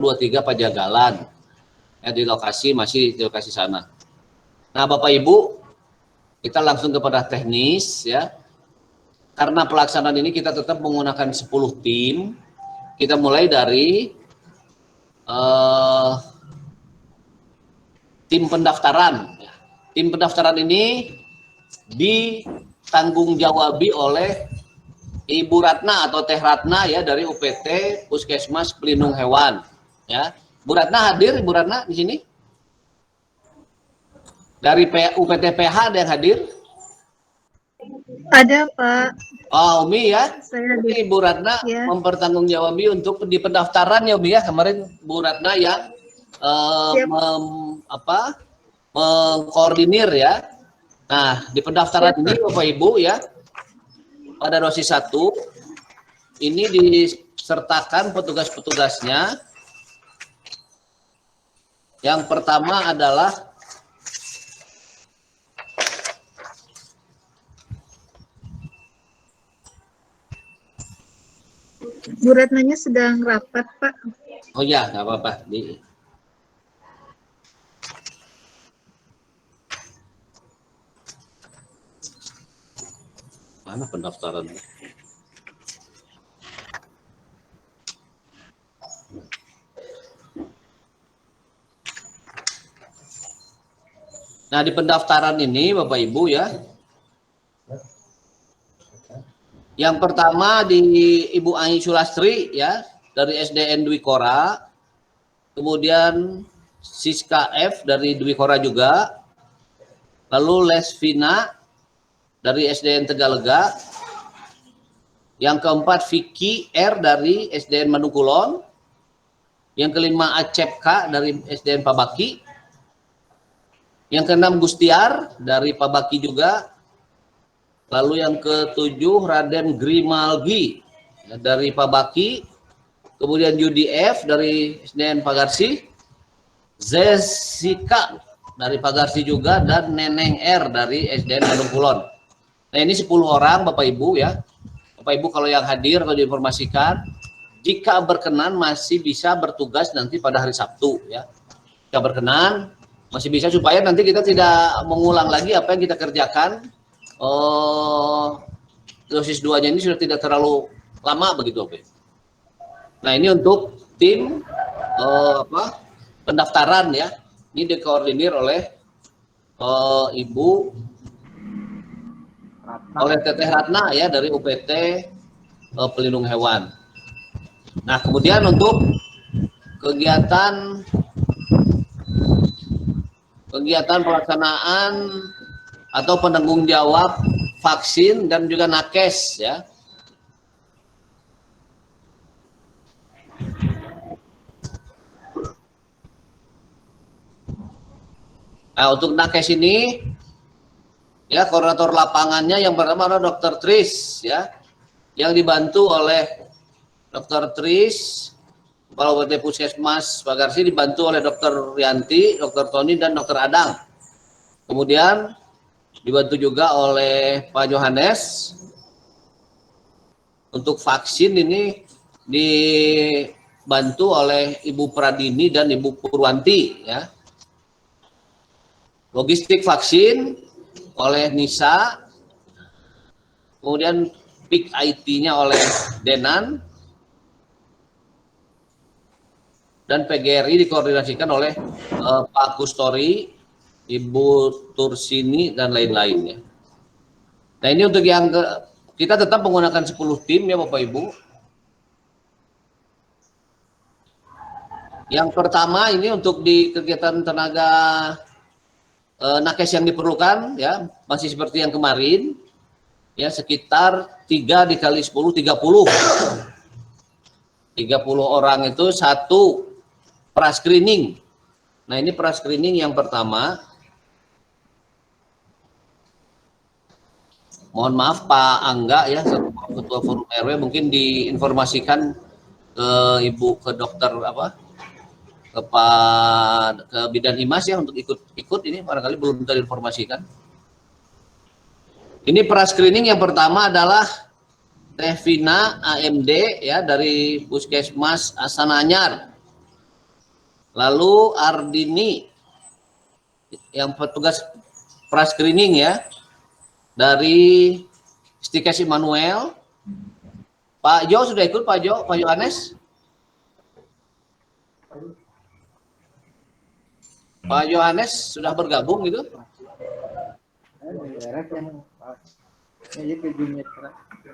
23 Pajagalan. Ya, di lokasi masih di lokasi sana. Nah, Bapak Ibu, kita langsung kepada teknis ya. Karena pelaksanaan ini kita tetap menggunakan 10 tim. Kita mulai dari tim pendaftaran. Tim pendaftaran ini ditanggung jawabi oleh Ibu Ratna atau Teh Ratna ya dari UPT Puskesmas Pelindung Hewan. Ya, Bu Ratna hadir, Ibu Ratna di sini. Dari UPT PH ada yang hadir? Ada, Pak. Oh, Umi ya. Saya hadir. Ibu Ratna ya, mempertanggungjawabi untuk di pendaftaran ya Umi ya. Kemarin Bu Ratna yang mengkoordinir ya. Nah, di pendaftaran ini Bapak Ibu ya, pada dosis 1 ini disertakan petugas-petugasnya. Yang pertama adalah Bu Ratnanya sedang rapat, Pak. Oh ya, nggak apa-apa. Mana pendaftaran? Nah, di pendaftaran ini Bapak Ibu ya, yang pertama di Ibu Ai Sulastri ya dari SDN Dwi Kora, kemudian Siska F dari Dwi Kora juga, lalu Lesvina dari SDN Tegalega, yang keempat Vicky R dari SDN Manukulon, yang kelima Acep K dari SDN Pabaki, yang keenam Gustiar dari Pabaki juga, lalu yang ketujuh Raden Grimalgi dari Pabaki, kemudian Yudi F dari SDN Pagarsi, Zesika dari Pagarsi juga, dan Neneng R dari SDN Bandung Kulon. Nah, ini 10 orang Bapak Ibu ya. Bapak Ibu kalau yang hadir atau diinformasikan, jika berkenan masih bisa bertugas nanti pada hari Sabtu ya. Jika berkenan masih bisa, supaya nanti kita tidak mengulang lagi apa yang kita kerjakan. Dosis 2-nya ini sudah tidak terlalu lama begitu, Pak. Nah, ini untuk tim pendaftaran ya. Ini dikoordinir oleh Ibu oleh Teteh Ratna ya dari UPT Pelindung Hewan. Nah, kemudian untuk kegiatan pelaksanaan atau penanggung jawab vaksin dan juga nakes ya. Nah, untuk nakes ini ya, koordinator lapangannya yang pertama adalah Dr. Tris ya, yang dibantu oleh Dr. Tris, Kepala UPT Puskesmas Pagarsi, dibantu oleh Dr. Rianti, Dr. Tony, dan Dr. Adang. Kemudian dibantu juga oleh Pak Johannes. Untuk vaksin ini dibantu oleh Ibu Pradini dan Ibu Purwanti ya. Logistik vaksin oleh Nisa, kemudian PIK IT-nya oleh Denan, dan PGRI dikoordinasikan oleh Pak Kustori, Ibu Tursini, dan lain-lainnya. Nah, ini untuk yang kita tetap menggunakan 10 tim ya Bapak Ibu. Yang pertama ini untuk di kegiatan tenaga nakes yang diperlukan ya, masih seperti yang kemarin ya, sekitar 3 dikali 10, 30 orang itu satu pra-screening. Nah, ini pra-screening yang pertama. Mohon maaf Pak Angga ya, Ketua Forum RW, mungkin diinformasikan ke Ibu, ke dokter ke Bidan Himas ya untuk ikut ini, barangkali belum terinformasikan. Ini pra-screening yang pertama adalah Teh Vina AMD ya dari Puskesmas Asananyar. Lalu Ardini yang petugas pra-screening ya dari Stikes Immanuel. Pak Jo sudah ikut, Pak Jo, Pak Yohanes? Pak Yohanes sudah bergabung gitu?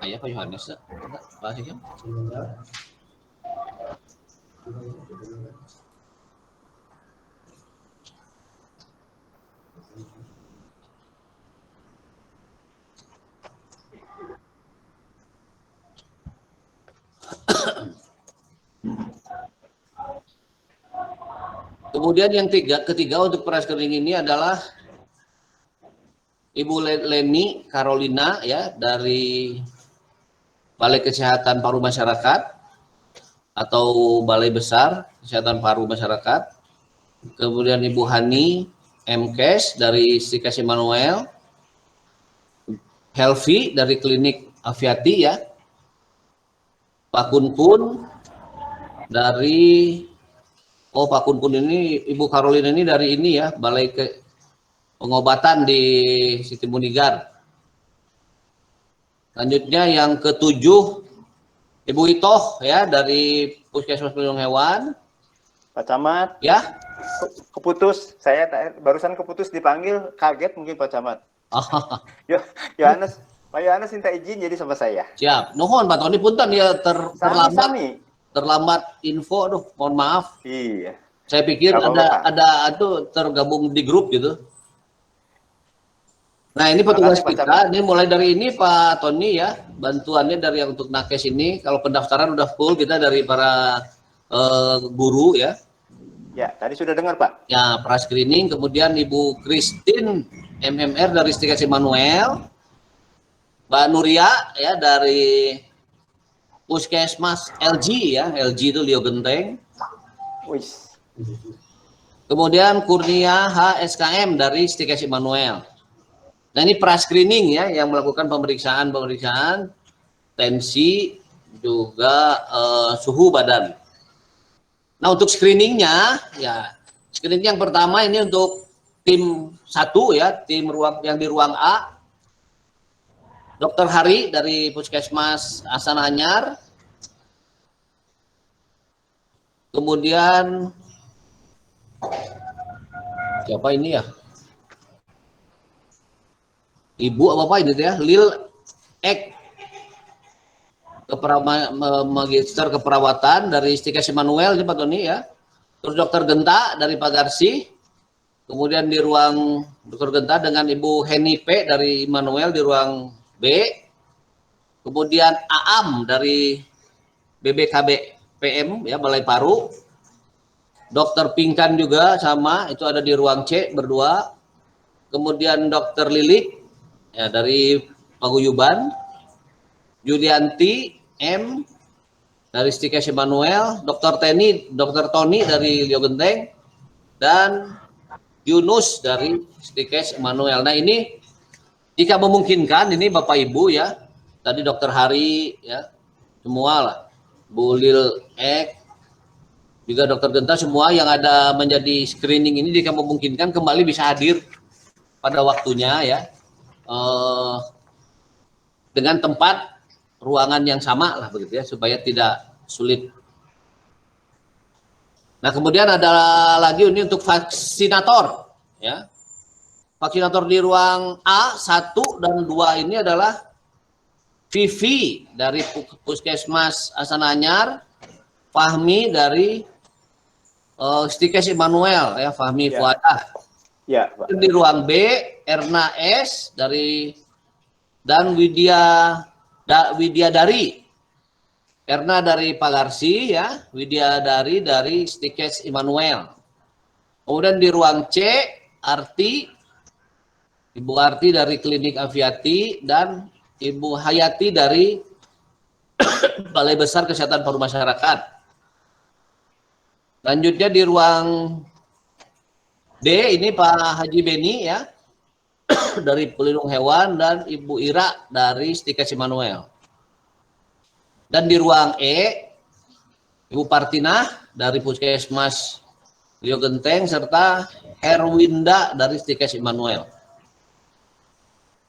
Ayah Pak Yohanes, Pak Hikam? Kemudian yang ketiga untuk pra-screening ini adalah Ibu Leni Carolina ya dari Balai Kesehatan Paru Masyarakat atau Balai Besar Kesehatan Paru Masyarakat. Kemudian Ibu Hani MKes dari Stikes Immanuel, Helvi dari Klinik Aviati ya, Pak Kun dari Pak Kun ini, Ibu Carolina ini dari ini ya, Balai Pengobatan di Siti Munigar. Selanjutnya yang ketujuh, Ibu Itoh ya dari Puskesmas Pelindung Hewan. Pak Camat. Ya. Keputus, saya barusan keputus dipanggil, kaget mungkin Pak Camat. Yohanes, Pak Yohanes minta izin jadi sama saya. Siap. Nuhun Pak Tony punten ya terlambat info, aduh mohon maaf. Iya. Saya pikir ada tergabung di grup gitu. Nah ini petugas kita, ini mulai dari ini Pak Tony ya, bantuannya dari yang untuk nakes ini, kalau pendaftaran udah full kita dari para guru ya. Ya, tadi sudah dengar Pak. Ya, pra-screening, kemudian Ibu Christine MMR dari Stikes Immanuel, Mbak Nuria ya dari Puskesmas LG ya, LG itu Lio Genteng. Kemudian Kurnia HSKM dari Stikes Immanuel. Nah ini pra-screening ya, yang melakukan pemeriksaan tensi juga suhu badan. Nah untuk screeningnya ya, screening yang pertama ini untuk tim 1 ya, tim yang di ruang A, Dr. Hari dari Puskesmas Astana Anyar. Kemudian siapa ini ya? Ibu apa ini ya? Lil Ek Magister Keperawatan dari Stikes Immanuel ini Pak Tony ya. Terus Dokter Genta dari Pagarsi. Kemudian di ruang Dokter Genta dengan Ibu Heni P dari Immanuel di ruang B. Kemudian Aam dari BBKB PM ya, Balai Paru. Dokter Pingkan juga sama, itu ada di ruang C berdua. Kemudian Dokter Lilik ya dari Paguyuban. Yulianti M dari Stikes Immanuel, Dr. Tony dari Lio Genteng, dan Yunus dari Stikes Immanuel. Nah ini jika memungkinkan ini Bapak Ibu ya, tadi Dr. Hari ya, semua lah, Bu Lil Ek, juga Dr. Genta, semua yang ada menjadi screening ini jika memungkinkan kembali bisa hadir pada waktunya ya, dengan tempat ruangan yang sama lah begitu ya, supaya tidak sulit. Nah kemudian ada lagi ini untuk vaksinator ya, vaksinator di ruang A 1 dan 2 ini adalah Vivi dari Puskesmas Astana Anyar, Fahmi dari Stikes Immanuel ya, Fahmi ya. Fuadah ya, Pak. Di ruang B Erna S dari dan Widya Dari, Erna dari Pagarsi ya, Widya dari Stikes Immanuel. Kemudian di ruang C Ibu Arti dari Klinik Aviati dan Ibu Hayati dari Balai Besar Kesehatan Paru Masyarakat. Lanjutnya di ruang D ini Pak Haji Beni ya dari Pelindung Hewan dan Ibu Ira dari Stikes Immanuel. Dan di ruang E Ibu Partina dari Puskesmas Rio Genteng, serta Herwinda dari Stikes Immanuel.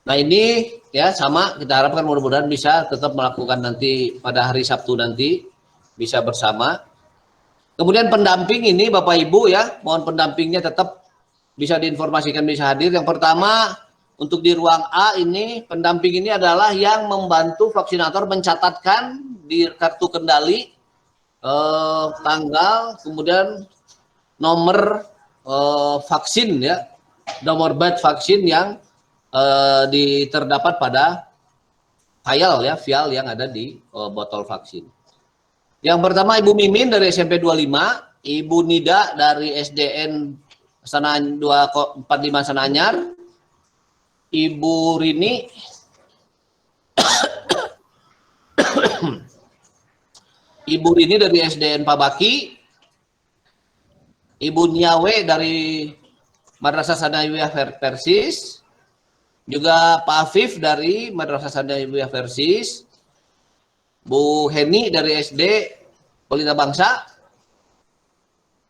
Nah ini ya sama, kita harapkan mudah-mudahan bisa tetap melakukan nanti pada hari Sabtu nanti bisa bersama. Kemudian pendamping ini Bapak Ibu ya, mohon pendampingnya tetap bisa diinformasikan bisa hadir. Yang pertama untuk di ruang A ini pendamping ini adalah yang membantu vaksinator mencatatkan di kartu kendali tanggal, kemudian nomor vaksin ya, nomor bat vaksin yang terdapat pada vial yang ada di botol vaksin. Yang pertama Ibu Mimin dari SMP 25, Ibu Nida dari SDN 245 Sananyar, Ibu Rini, Ibu Rini dari SDN Pabaki, Ibu Niawe dari Madrasah Sanawiyah Persis, juga Pak Afif dari Madrasah Sanawiyah Persis, Bu Heni dari SD Pelita Bangsa,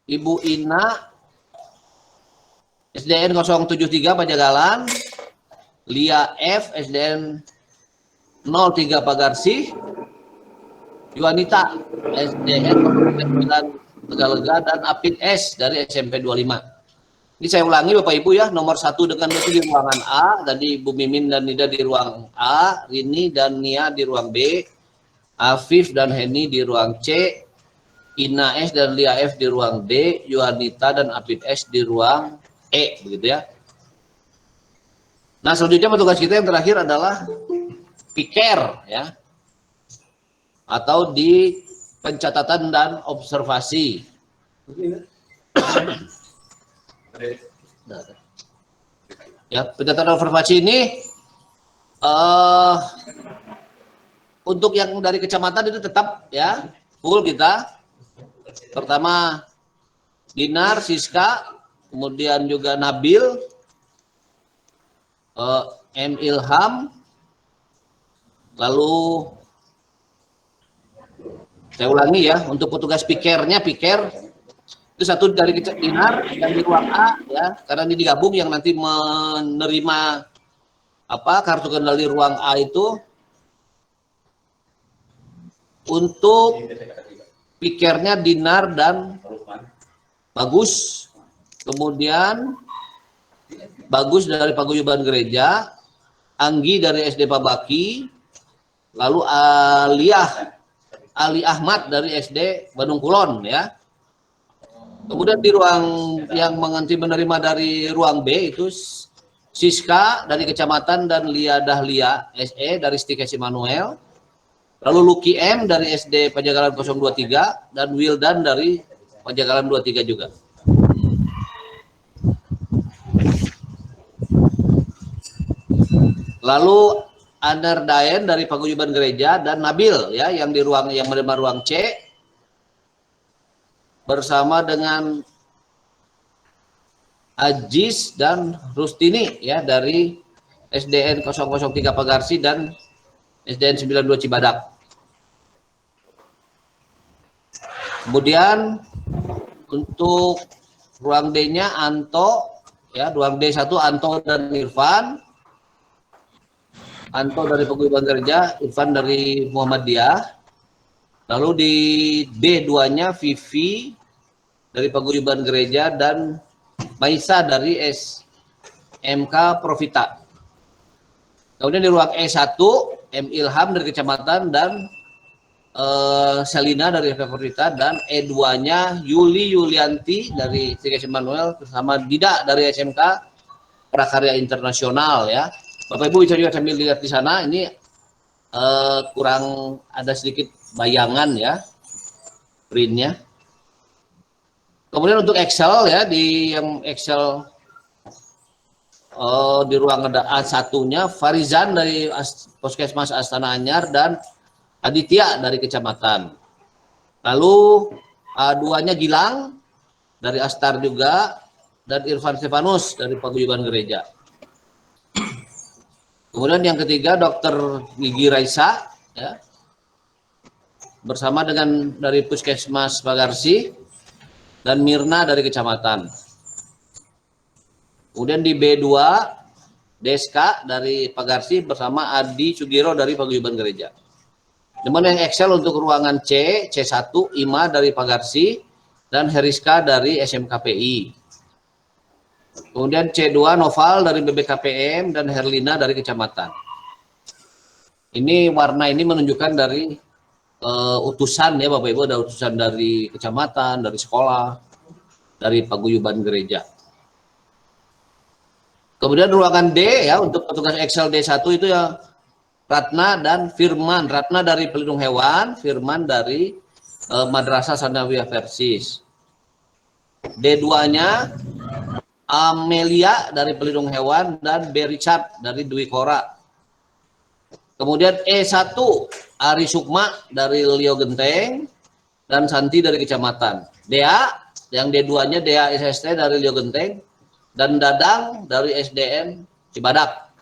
Ibu Ina SDN 073 Pajagalan, Lia F SDN 03 Pagarsih, Yuanita SDN 09 Tegalega, dan Apit S dari SMP 25. Ini saya ulangi Bapak Ibu ya, nomor 1 dengan itu di ruangan A, tadi Ibu Mimin dan Nida di ruang A, Rini dan Nia di ruang B, Afif dan Heni di ruang C, Ina S dan Lia F di ruang D, Yuanita dan Apit S di ruang E, begitu ya. Nah selanjutnya petugas kita yang terakhir adalah piker ya, atau di pencatatan dan observasi. Ya, pencatatan observasi ini untuk yang dari kecamatan itu tetap ya full kita. Pertama Dinar, Siska, kemudian juga Nabil, M Ilham, lalu saya ulangi ya, untuk petugas pikernya, piker itu 1 dari Dinar yang di ruang A ya, karena ini digabung yang nanti menerima kartu kendali ruang A itu. Untuk pikernya Dinar dan Bagus, kemudian Bagus dari Paguyuban Gereja, Anggi dari SD Pabaki, lalu Ali Ahmad dari SD Bandung Kulon ya. Kemudian di ruang yang menerima dari ruang B itu Siska dari kecamatan dan Lia Dahlia SE dari Stikes Immanuel, lalu Lucky M dari SD Pajagalan 023 dan Wildan dari Pajagalan 23 juga. Lalu Anar Daen dari Paguyuban Gereja dan Nabil ya yang menerima ruang C, bersama dengan Ajis dan Rustini ya dari SDN 003 Pagarsi dan SDN 92 Cibadak. Kemudian untuk ruang D-nya Anto ya, ruang D1 Anto dan Irfan. Anto dari Paguyuban Gereja, Irfan dari Muhammadiyah. Lalu di D2-nya Vivi dari Paguyuban Gereja dan Maisa dari SMK Profita. Kemudian di ruang E1 M Ilham dari kecamatan dan Selina dari Profita, dan E2-nya Yuli Yulianti dari Stikes Immanuel bersama Dida dari SMK Prakarya Internasional ya. Bapak Ibu bisa juga sambil lihat di sana, ini kurang ada sedikit bayangan ya printnya. Kemudian untuk Excel ya, di yang Excel di ruang A1-nya Farizan dari Puskesmas Astana Anyar dan Aditya dari kecamatan. Lalu A2-nya Gilang dari Astar juga dan Irfan Stefanus dari Paguyuban Gereja. Kemudian yang ketiga Dr. Gigi Raisa ya, bersama dengan dari Puskesmas Pagarsi dan Mirna dari kecamatan. Kemudian di B2 Deska dari Pagarsi bersama Adi Sugiro dari Paguyuban Gereja. Kemudian yang Excel untuk ruangan C, C1 Ima dari Pagarsi dan Heriska dari SMKPI. Kemudian C2 Noval dari BBKPM dan Herlina dari kecamatan. Ini warna ini menunjukkan dari utusan ya Bapak Ibu, ada utusan dari kecamatan, dari sekolah, dari Paguyuban Gereja. Kemudian ruangan D ya untuk petugas Excel D1 itu ya Ratna dan Firman. Ratna dari pelindung hewan, Firman dari Madrasah Sanawiyah Persis. D2-nya Amelia dari pelindung hewan dan B. Richard dari Dwi Kora. Kemudian E1 Ari Sukma dari Lio Genteng dan Santi dari kecamatan. DA yang D2-nya DA SST dari Lio Genteng dan Dadang dari SDN Cibadak.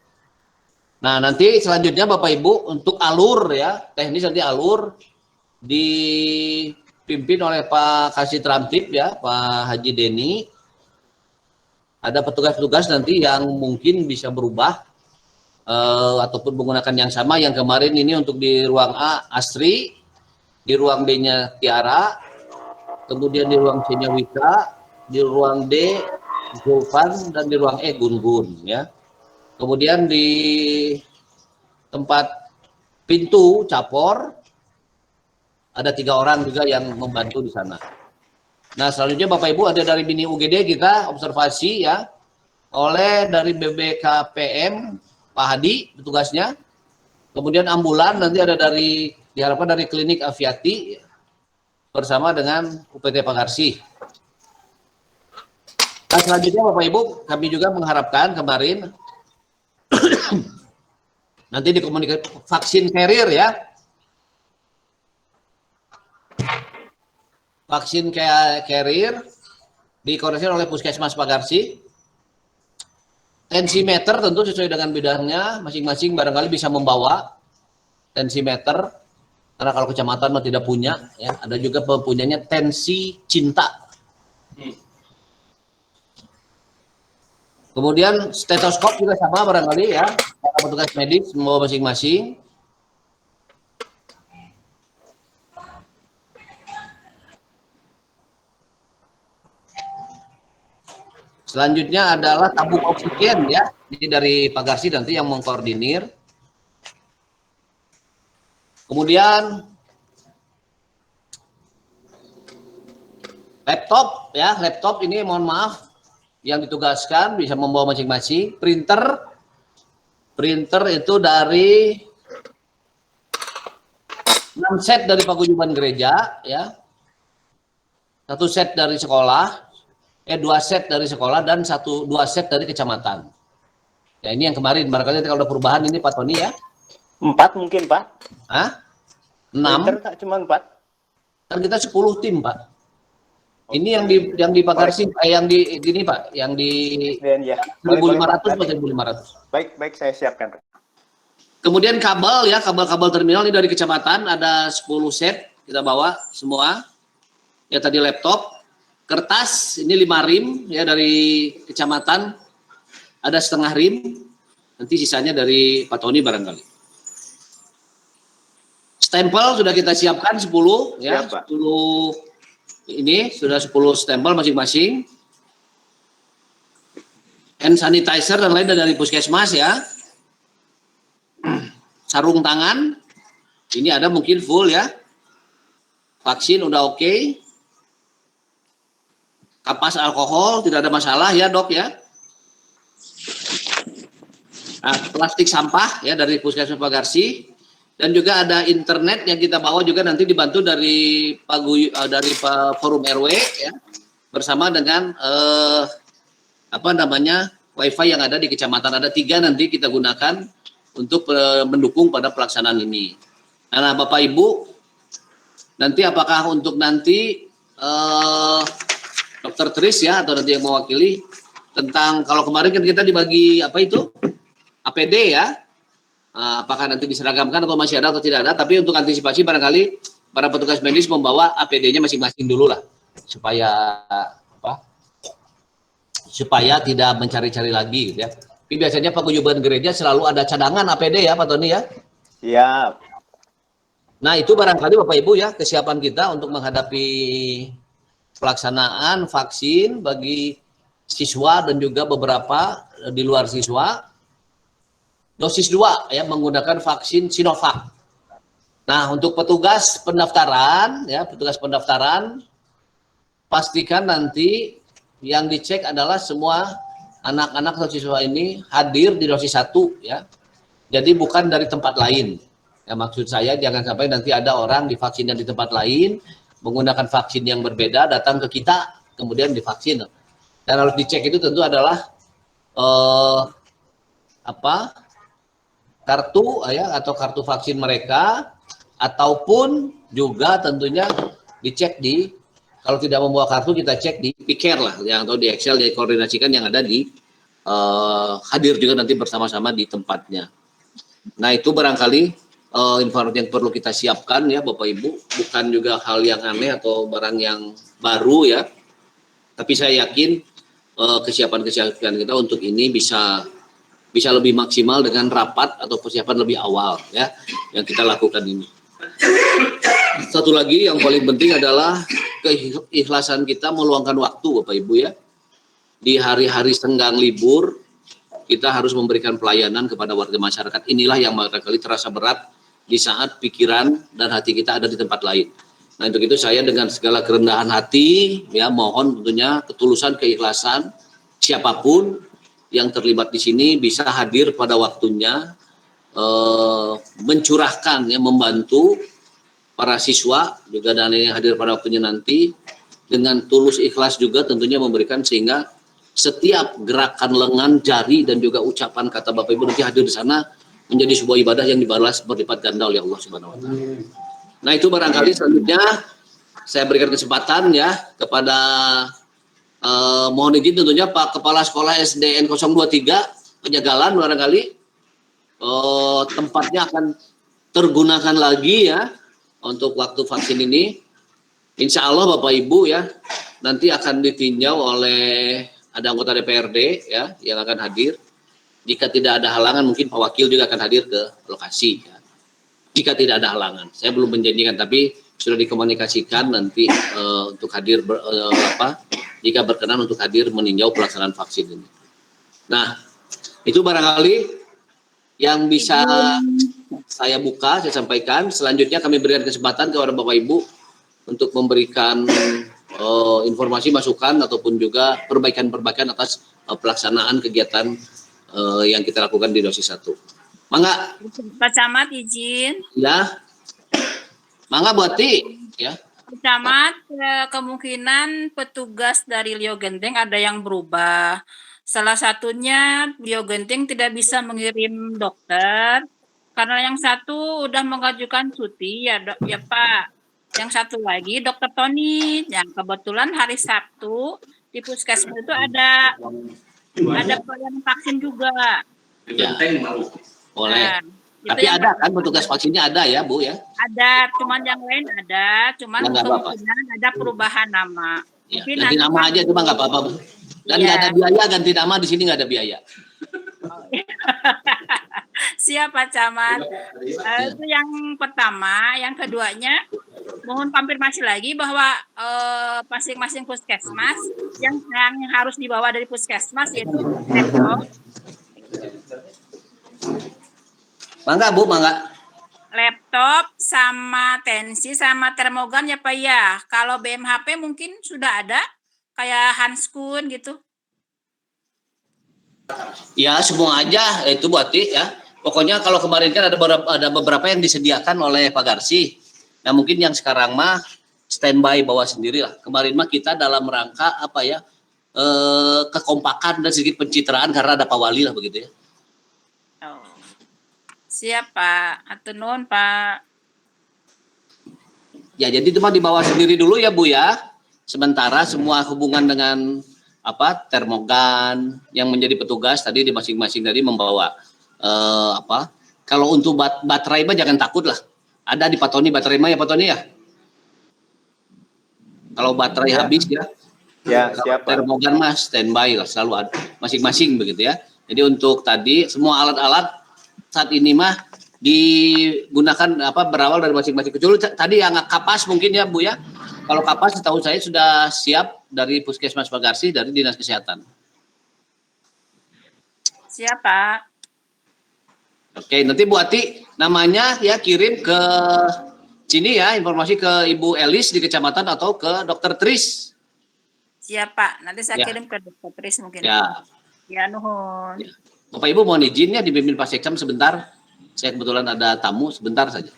Nah, nanti selanjutnya Bapak Ibu untuk alur ya, teknis nanti alur dipimpin oleh Pak Kasih Tramtip ya, Pak Haji Deni. Ada petugas-petugas nanti yang mungkin bisa berubah ataupun menggunakan yang sama. Yang kemarin ini untuk di ruang A Asri, di ruang B-nya Tiara, kemudian di ruang C-nya Wika, di ruang D Zulfan dan di ruang E Gun-Gun ya. Kemudian di tempat pintu Capor ada 3 orang juga yang membantu di sana. Nah, selanjutnya Bapak Ibu ada dari Bini UGD kita observasi ya oleh dari BBKPM Pak Hadi petugasnya. Kemudian ambulan nanti ada dari diharapkan dari Klinik Aviati bersama dengan UPT Pagarsi. Nah, selanjutnya Bapak Ibu kami juga mengharapkan kemarin nanti dikomunikasi vaksin carrier ya. Vaksin carrier dikoordinasi oleh Puskesmas Pagarsi. Tensimeter tentu sesuai dengan bidangnya masing-masing barangkali bisa membawa tensimeter karena kalau kecamatan mah tidak punya ya. Ada juga mempunyanya tensi cinta. Kemudian stetoskop juga sama barangkali ya, para petugas medis membawa masing-masing. Selanjutnya adalah tabung oksigen ya, ini dari Pagarsi nanti yang mengkoordinir. Kemudian laptop ya, laptop ini mohon maaf yang ditugaskan bisa membawa masing-masing. Printer itu dari 6 set dari Paguyuban Gereja ya, 1 set dari sekolah, 2 set dari sekolah dan 2 set dari kecamatan. Ya ini yang kemarin barangkali kalau ada perubahan ini Pak Tony ya. 4 mungkin Pak. Hah? 6. Printer cuma 4. Kan kita 10 tim Pak. Ini yang di Pagarsi, yang di ini Pak, yang di ya. 1.500 atau 1.500. Baik, saya siapkan Pak. Kemudian kabel ya, kabel-kabel terminal ini dari kecamatan ada 10 set kita bawa semua. Ya tadi laptop, kertas ini 5 rim ya dari kecamatan ada setengah rim. Nanti sisanya dari Pak Tony barangkali. Stempel sudah kita siapkan 10 ya, Siap, Pak. 10 ini sudah 10 stempel masing-masing. Hand sanitizer dan lain dari Puskesmas ya. Sarung tangan ini ada mungkin full ya. Vaksin udah oke. Kapas alkohol tidak ada masalah ya Dok ya. Nah, plastik sampah ya dari Puskesmas Pagarsi. Dan juga ada internet yang kita bawa juga nanti dibantu dari Forum RW ya, bersama dengan WiFi yang ada di kecamatan. Ada 3 nanti kita gunakan untuk mendukung pada pelaksanaan ini. Nah Bapak Ibu, nanti apakah untuk nanti Dr. Tris ya atau nanti yang mewakili tentang kalau kemarin kan kita dibagi apa itu APD ya. Apakah nanti diseragamkan atau masih ada atau tidak ada, tapi untuk antisipasi barangkali para petugas medis membawa APD-nya masing-masing dulu lah. supaya apa? Supaya tidak mencari-cari lagi gitu ya. Tapi biasanya paguyuban gereja selalu ada cadangan APD ya Pak Tony ya. Siap. Nah itu barangkali Bapak Ibu ya kesiapan kita untuk menghadapi pelaksanaan vaksin bagi siswa dan juga beberapa di luar siswa. Dosis 2 ya menggunakan vaksin Sinovac. Nah untuk petugas pendaftaran ya pastikan nanti yang dicek adalah semua anak-anak atau siswa ini hadir di dosis 1 ya. Jadi bukan dari tempat lain. Ya, maksud saya jangan sampai nanti ada orang divaksinnya di tempat lain menggunakan vaksin yang berbeda datang ke kita kemudian divaksin. Dan harus dicek itu tentu adalah kartu ya atau kartu vaksin mereka ataupun juga tentunya dicek di kalau tidak membawa kartu kita cek di Piker lah yang atau di Excel dikoordinasikan yang ada di hadir juga nanti bersama-sama di tempatnya. Nah itu barangkali informasi yang perlu kita siapkan ya Bapak Ibu, bukan juga hal yang aneh atau barang yang baru ya. Tapi saya yakin kesiapan kita untuk ini bisa lebih maksimal dengan rapat atau persiapan lebih awal ya yang kita lakukan ini. Satu lagi yang paling penting adalah keikhlasan kita meluangkan waktu Bapak Ibu ya. Di hari-hari senggang libur kita harus memberikan pelayanan kepada warga masyarakat. Inilah yang barangkali terasa berat di saat pikiran dan hati kita ada di tempat lain. Nah untuk itu saya dengan segala kerendahan hati ya mohon tentunya ketulusan keikhlasan siapapun yang terlibat di sini bisa hadir pada waktunya mencurahkan ya membantu para siswa juga dan yang hadir pada waktunya nanti dengan tulus ikhlas juga tentunya memberikan sehingga setiap gerakan lengan, jari dan juga ucapan kata Bapak Ibu nanti hadir di sana menjadi sebuah ibadah yang dibalas berlipat ganda oleh Allah Subhanahu wa taala. Nah, itu barangkali selanjutnya saya berikan kesempatan ya kepada mohon izin tentunya Pak Kepala Sekolah SDN 023 Penjagalan barangkali tempatnya akan tergunakan lagi ya untuk waktu vaksin ini. Insya Allah Bapak Ibu ya nanti akan ditinjau oleh ada anggota DPRD ya yang akan hadir. Jika tidak ada halangan mungkin Pak Wakil juga akan hadir ke lokasi ya. Jika tidak ada halangan, saya belum menjanjikan tapi sudah dikomunikasikan nanti untuk hadir jika berkenan untuk hadir meninjau pelaksanaan vaksin ini. Nah, itu barangkali yang bisa saya buka, saya sampaikan. Selanjutnya kami berikan kesempatan kepada Bapak Ibu untuk memberikan informasi, masukan ataupun juga perbaikan-perbaikan atas pelaksanaan kegiatan yang kita lakukan di dosis 1. Mangga. Pak Camat izin. Ya. Mangga Buati. Ya. Pak Camat, kemungkinan petugas dari Lio Genteng ada yang berubah. Salah satunya Lio Genteng tidak bisa mengirim dokter karena yang satu udah mengajukan cuti ya dok ya Pak. Yang satu lagi Dokter Tony yang kebetulan hari Sabtu di puskesmas itu ada pelayanan vaksin juga. Ya. Boleh. Nah, tapi ada kan petugas vaksinnya ada ya Bu ya? Ada, cuman yang lain ada, cuman kemungkinan ada perubahan nama. Ya, ganti nama aja cuma nggak apa-apa. Dan nggak ada biaya ganti nama di sini nggak ada biaya. Siap Pak Camat. Itu yang pertama, yang keduanya mohon konfirmasi lagi bahwa masing-masing puskesmas yang harus dibawa dari puskesmas yaitu laptop. Mangga Bu, mangga. Laptop sama tensi sama termogan ya Pak ya. Kalau BMHP mungkin sudah ada kayak handskun gitu. Ya semua aja itu Buati ya. Pokoknya kalau kemarin kan ada beberapa yang disediakan oleh Pak Garsi. Nah mungkin yang sekarang mah standby bawa sendiri lah. Kemarin mah kita dalam rangka apa ya kekompakan dan sedikit pencitraan karena ada Pak Wali lah begitu ya. Oh. Siap Pak. Atur nuhun Pak. Ya jadi cuma dibawa sendiri dulu ya Bu ya. Sementara semua hubungan dengan termogan yang menjadi petugas tadi di masing-masing tadi membawa kalau untuk baterai mah jangan takut lah. Ada di Pak Tony baterai mah ya Pak Tony ya. Kalau baterai Ya. habis ya, Ya, siap, Pak. termogan mas standby lah, selalu ada masing-masing begitu ya. Jadi untuk tadi semua alat-alat saat ini mah digunakan berawal dari masing-masing. Kecuali tadi yang kapas mungkin ya Bu ya. Kalau kapas setahu saya sudah siap dari Puskesmas Pagarsi dari Dinas Kesehatan. Siap, Pak. Oke, nanti Bu Ati namanya ya kirim ke sini ya, informasi ke Ibu Elis di kecamatan atau ke Dokter Tris. Siap, Pak. Nanti saya Ya. kirim ke Dokter Tris mungkin. Ya. Ya, nuhun. Ya. Bapak Ibu mohon izin ya dibimbing Pak Sekcam sebentar. Saya kebetulan ada tamu sebentar saja.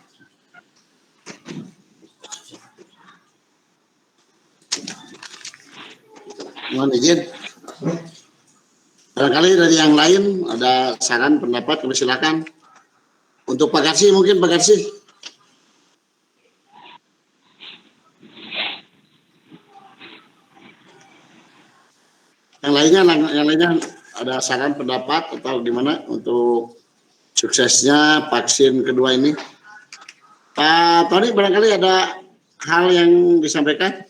Mohon izin. Barangkali dari yang lain ada saran, pendapat, kami silakan. Untuk Pak Garsi mungkin Pak Garsi. Yang lainnya ada saran, pendapat atau gimana untuk suksesnya vaksin kedua ini? Pak Tony barangkali ada hal yang disampaikan?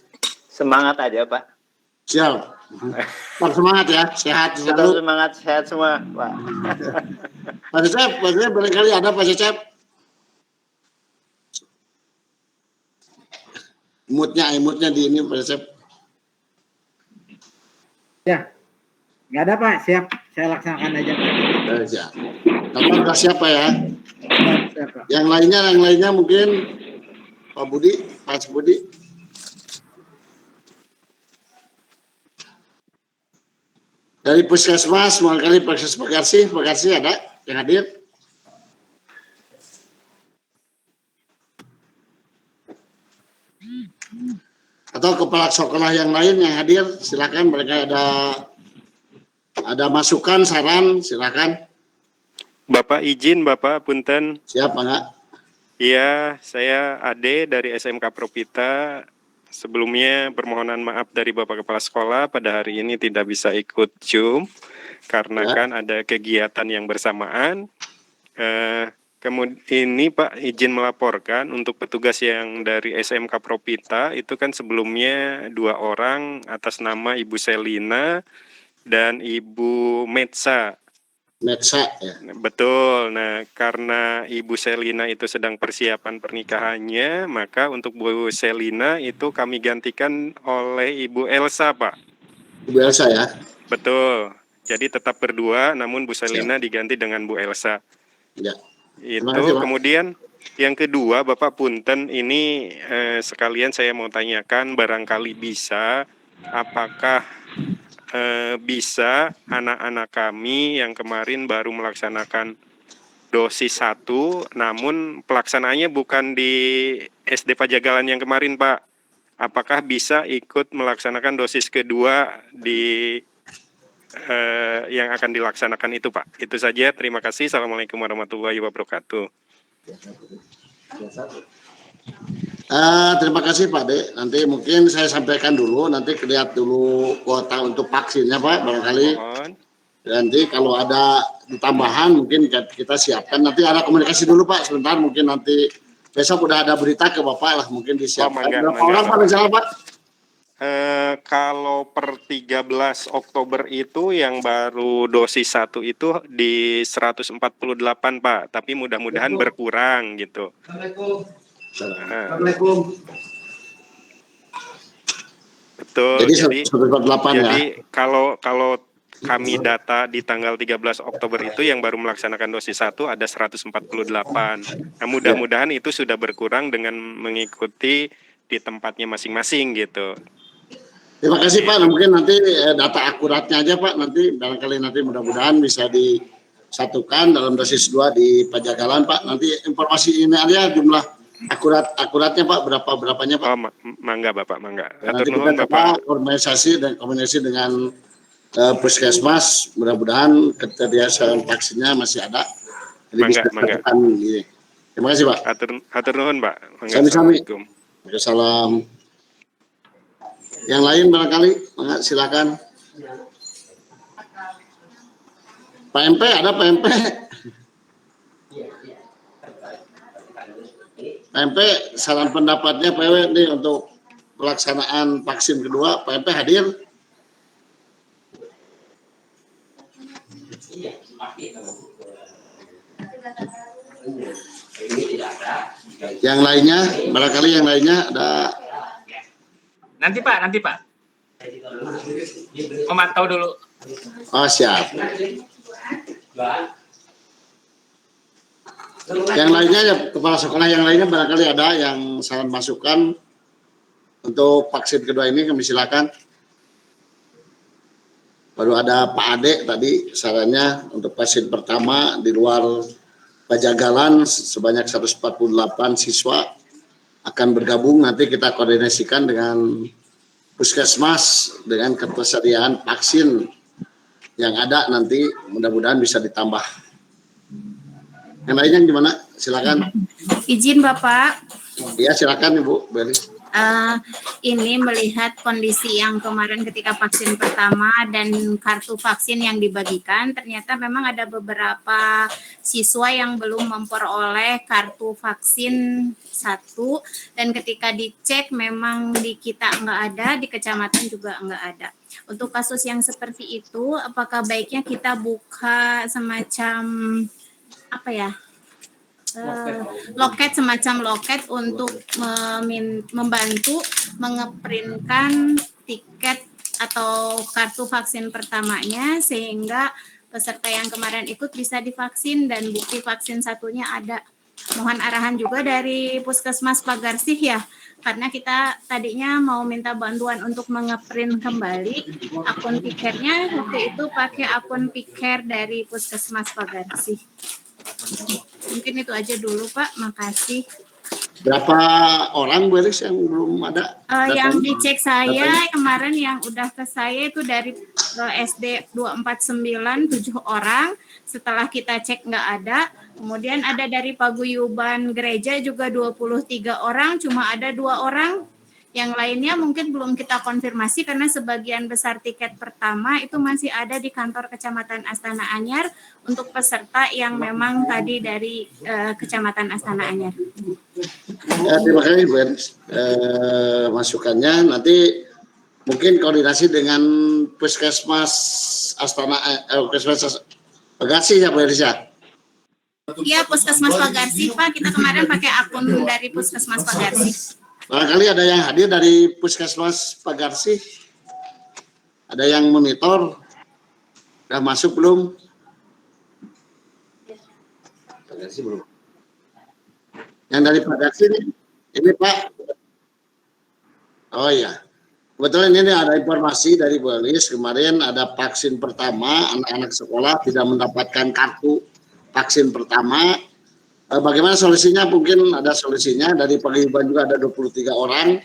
Semangat aja, Pak. Siap. Pak semangat ya, sehat Tetap selalu. semangat, sehat semua, Pak. Pak Cecep, barangkali ada Pak Cecep. Imutnya di ini Pak Cecep. Ya, nggak ada Pak, siap. Saya laksanakan aja. Siap. Kalau nggak siapa ya? Siap, Pak. Yang lainnya mungkin Pak Budi, Pak Budi. Dari Puskesmas, barangkali Puskesmas Pak Garsi ada yang hadir? Atau kepala sekolah yang lain yang hadir, silakan. Mereka ada masukan, saran, silakan. Bapak izin, Bapak punten. Siapa enggak? Iya, saya Ade dari SMK Propita. Sebelumnya permohonan maaf dari Bapak Kepala Sekolah pada hari ini tidak bisa ikut Zoom karena Ya. kan ada kegiatan yang bersamaan. Kemudian ini Pak izin melaporkan untuk petugas yang dari SMK Propita itu kan sebelumnya 2 orang atas nama Ibu Selina dan Ibu Metsa. Metsa ya. Betul. Nah, karena Ibu Selina itu sedang persiapan pernikahannya, maka untuk Bu Selina itu kami gantikan oleh Ibu Elsa, Pak. Ibu Elsa ya. Betul. Jadi tetap berdua, namun Bu Selina diganti dengan Bu Elsa. Ya. Itu Terima kasih, Pak. kemudian yang kedua, Bapak punten, ini sekalian saya mau tanyakan, barangkali bisa, apakah bisa anak-anak kami yang kemarin baru melaksanakan dosis 1, namun pelaksanaannya bukan di SD Pajagalan yang kemarin, Pak. Apakah bisa ikut melaksanakan dosis kedua di yang akan dilaksanakan itu, Pak? Itu saja, terima kasih. Assalamualaikum warahmatullahi wabarakatuh. Terima kasih Pak De. Nanti mungkin saya sampaikan dulu, nanti lihat dulu kuota untuk vaksinnya Pak, barangkali. Mohon. Nanti kalau ada tambahan mungkin kita siapkan. Nanti ada komunikasi dulu Pak, sebentar mungkin nanti besok udah ada berita ke Bapak lah, mungkin disiapkan. Berapa orang Pak misalnya Pak? Kalau per 13 Oktober itu yang baru dosis 1 itu di 148 Pak, tapi mudah-mudahan berkurang gitu. Assalamualaikum. Betul. Jadi 148 ya. Jadi kalau kami data di tanggal 13 Oktober itu yang baru melaksanakan dosis 1 ada 148. Nah, mudah-mudahan itu sudah berkurang dengan mengikuti di tempatnya masing-masing gitu. Terima kasih Pak. Nah, mungkin nanti data akuratnya aja Pak. Nanti barangkali nanti mudah-mudahan bisa disatukan dalam dosis 2 di Pajagalan Pak. Nanti informasi ini aja jumlah akuratnya Pak, berapanya Pak. Oh, mangga Bapak, mangga. Nanti kita Bapak. koordinasi dengan Puskesmas. Mudah-mudahan ketersediaan vaksinnya masih ada. Jadi Mangga. Gini. Terima kasih Pak. Atur nuhun Pak. Mangga. Sami-sami. Assalamualaikum. Waalaikumsalam. Yang lain barangkali, silakan. Pak MP, ada Pak MP? Pak MP, saran pendapatnya PW nih untuk pelaksanaan vaksin kedua, Pak MP hadir? Yang lainnya, barangkali yang lainnya ada. Nanti Pak. Memantau dulu. Oh, siap. Yang lainnya ya, kepala sekolah yang lainnya barangkali ada yang saran masukan untuk vaksin kedua ini, kami silakan. Baru ada Pak Ade tadi sarannya untuk vaksin pertama di luar Pajagalan sebanyak 148 siswa akan bergabung. Nanti kita koordinasikan dengan Puskesmas dengan ketersediaan vaksin yang ada, nanti mudah-mudahan bisa ditambah. Yang lainnya gimana? Silakan. Izin Bapak. Iya, silakan Ibu Beli. Ini melihat kondisi yang kemarin ketika vaksin pertama dan kartu vaksin yang dibagikan, ternyata memang ada beberapa siswa yang belum memperoleh kartu vaksin 1, dan ketika dicek memang di kita enggak ada, di kecamatan juga enggak ada. Untuk kasus yang seperti itu, apakah baiknya kita buka semacam apa ya? Loket, semacam loket untuk membantu mengeprintkan tiket atau kartu vaksin pertamanya, sehingga peserta yang kemarin ikut bisa divaksin dan bukti vaksin satunya ada. Mohon arahan juga dari Puskesmas Pagarsih ya, karena kita tadinya mau minta bantuan untuk mengeprint kembali akun pikirnya, waktu itu pakai akun pikir dari Puskesmas Pagarsih. Mungkin itu aja dulu Pak, makasih. Berapa orang Bu Elis yang belum ada? Yang dicek saya kemarin yang udah ke saya itu dari SD 249 7 orang, setelah kita cek nggak ada. Kemudian ada dari paguyuban gereja juga 23 orang, cuma ada 2 orang. Yang lainnya mungkin belum kita konfirmasi karena sebagian besar tiket pertama itu masih ada di kantor Kecamatan Astana Anyar untuk peserta yang memang tadi dari Kecamatan Astana Anyar. Terima kasih Bu Elis masukannya. Nanti mungkin koordinasi dengan Puskesmas Astana Puskesmas Pagarsih ya Bu Elis ya. Iya, Puskesmas Pagarsih Pak, kita kemarin pakai akun dari Puskesmas Pagarsih. Barangkali ada yang hadir dari Puskesmas Pagarsih, ada yang monitor, sudah masuk belum? Pagarsih belum. Yang dari Pagarsih ini Pak. Oh iya, kebetulan ini ada informasi dari Bu Elis, kemarin ada vaksin pertama, anak-anak sekolah tidak mendapatkan kartu vaksin pertama. Bagaimana solusinya? Mungkin ada solusinya. Dari paguyuban juga ada 23 orang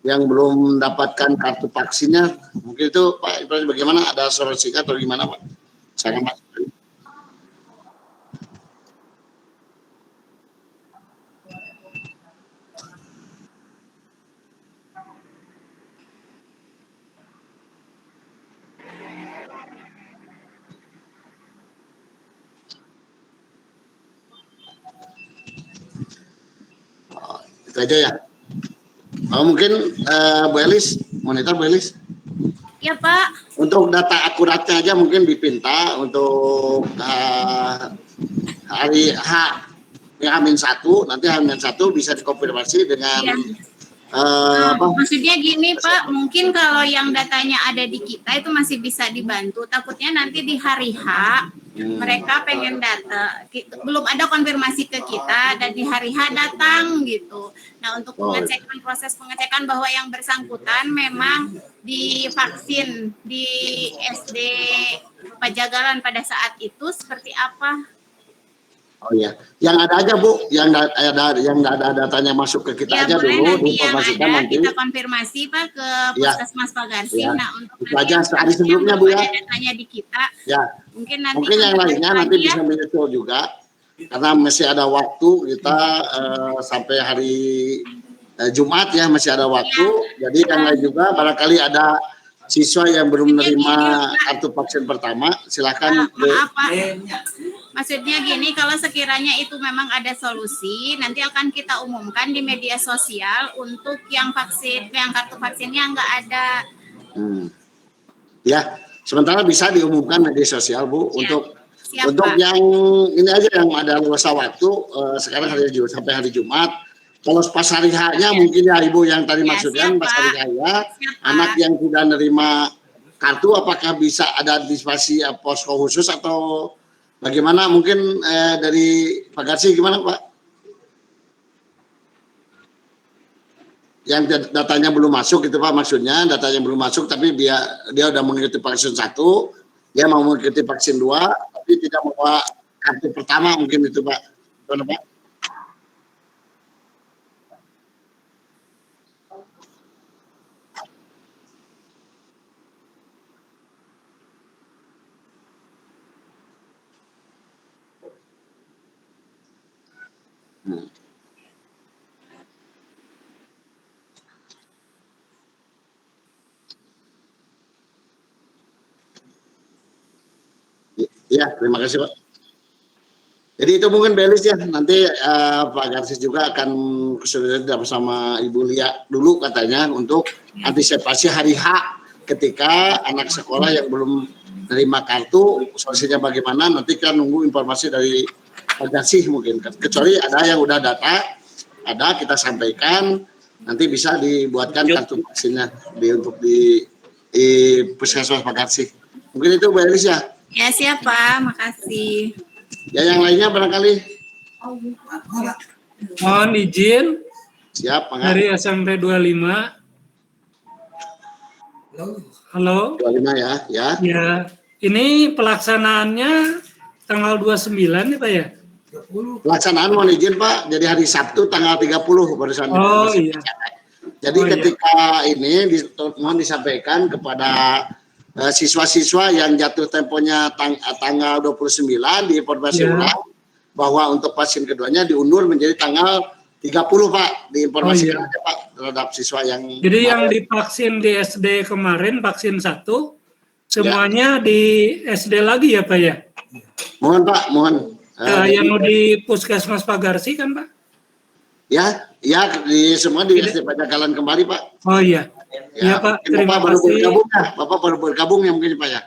yang belum mendapatkan kartu vaksinnya. Mungkin itu Pak, itu bagaimana? Ada solusinya atau gimana Pak? Saya Mas. Itu aja ya. Mungkin Bu Elis, monitor Bu Elis. Ya Pak. Untuk data akuratnya aja mungkin dipinta untuk hari H-1, nanti H-1 bisa dikonfirmasi dengan maksudnya gini Pak, mungkin kalau yang datanya ada di kita itu masih bisa dibantu. Takutnya nanti di hari H mereka pengen data, belum ada konfirmasi ke kita dan di hari H datang gitu. Nah untuk pengecekan, proses pengecekan bahwa yang bersangkutan memang divaksin di SD Pajagalan pada saat itu seperti apa? Oh iya, yang ada aja Bu, yang nggak ada datanya masuk ke kita ya, aja dulu, nanti informasikan yang ada, nanti. Kita konfirmasi Pak ke Puskesmas Pagarsih. Ya. Nah untuk itu aja hari sebelumnya Bu ya. Datanya di kita. Ya. Mungkin nanti yang lainnya nanti bisa menyusul juga, karena masih ada waktu kita sampai hari Jumat ya, masih ada waktu. Ya. Jadi yang lain juga barangkali ada siswa yang belum menerima kartu vaksin pertama, silakan. Maaf Pak. Maksudnya gini, kalau sekiranya itu memang ada solusi, nanti akan kita umumkan di media sosial untuk yang vaksin, yang kartu vaksinnya nggak ada. Ya, sementara bisa diumumkan media sosial Bu untuk Siap, untuk Pak. yang ini aja yang ada luasa waktu sekarang hari Jumat sampai hari Jumat. Kalau pas hari H-nya mungkin ya Ibu yang tadi Ya, maksudnya siap, pas Pak. hari H-nya Siap, Pak. anak yang tidak menerima kartu apakah bisa ada antisipasi posko khusus atau bagaimana? Mungkin dari Pak Garsi gimana Pak? Yang datanya belum masuk itu Pak, maksudnya datanya belum masuk tapi dia udah mengikuti vaksin 1, dia mau mengikuti vaksin 2 tapi tidak membawa kartu pertama, mungkin itu Pak. Gimana Pak? Iya, terima kasih Pak. Jadi itu mungkin beres ya, nanti Pak Garsis juga akan kesulitan bersama Ibu Lia dulu katanya untuk antisipasi hari H ketika anak sekolah yang belum menerima kartu, solusinya bagaimana, nanti kita nunggu informasi dari Pak Garsis mungkin. Kecuali ada yang udah data, ada kita sampaikan, nanti bisa dibuatkan kartu vaksinnya untuk di puskesmas Pak Garsis. Mungkin itu beres ya. Ya, siap, Pak. Makasih. Ya, yang lainnya barangkali. Mohon izin Siap, Pak. dari SMP 25. Halo. 25 ya, ya. Ya, ini pelaksanaannya tanggal 29 nih Pak ya? Pelaksanaan mohon izin Pak, jadi hari Sabtu tanggal 30 barusan. Oh iya. Jadi Oh, ketika ini mohon disampaikan kepada siswa-siswa yang jatuh temponya tanggal 29 diinformasi ulang bahwa untuk vaksin keduanya diundur menjadi tanggal 30 Pak, diinformasikan aja Pak terhadap siswa yang. Jadi yang divaksin di SD kemarin vaksin 1 semuanya di SD lagi ya Pak ya? Mohon Pak, mohon. Yang di Puskesmas Pak Garsi kan Pak? Ya, semua di SD Pajagalan kembali Pak. Oh iya. Ya, Pak, terima Bapak kasih. Bapak baru bergabung ya mungkin Pak ya?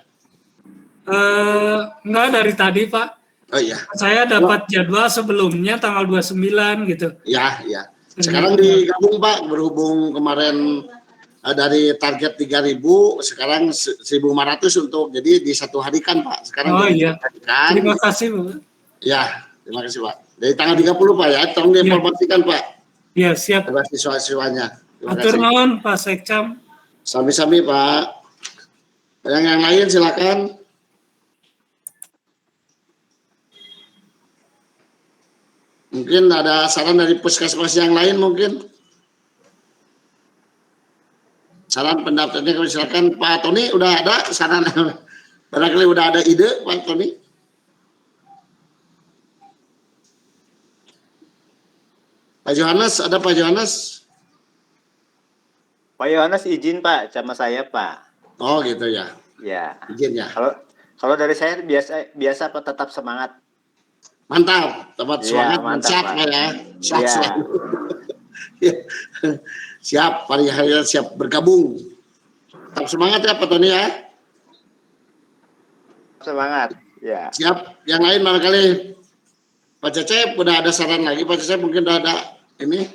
Enggak, dari tadi Pak. Oh iya. Saya dapat jadwal sebelumnya tanggal 29 gitu. Ya. Sekarang digabung Pak, berhubung kemarin dari target 3.000, sekarang 1.500 untuk, jadi di satu hari kan Pak. Sekarang iya. Terima kasih Pak. Ya, terima kasih Pak. Dari tanggal 30 Pak ya, tolong diinformasikan Pak. Ya, siap. Terima kasih siswa-siswanya. Atur nuhun Pak Sekcam. Sami-sami Pak. Yang lain silakan. Mungkin ada saran dari puskesmas yang lain mungkin. Saran pendaftarnya kami silakan Pak Tony, udah ada saran. Barangkali udah ada ide Pak Tony. Pak Johannes, ada Pak Johannes? Pak Yohanes izin Pak sama saya Pak. Oh gitu ya. Ya. Izin ya. Kalau dari saya biasa Pak, tetap semangat. Mantap, tempat semangat, mantap, siap Pak. ya. Siap. Siap, Pak Yahya siap bergabung. Tetap semangat ya Pak Tony ya. Semangat. Ya. Siap. Yang lain barangkali Pak Cecep udah ada saran lagi, Pak Cecep mungkin udah ada ini.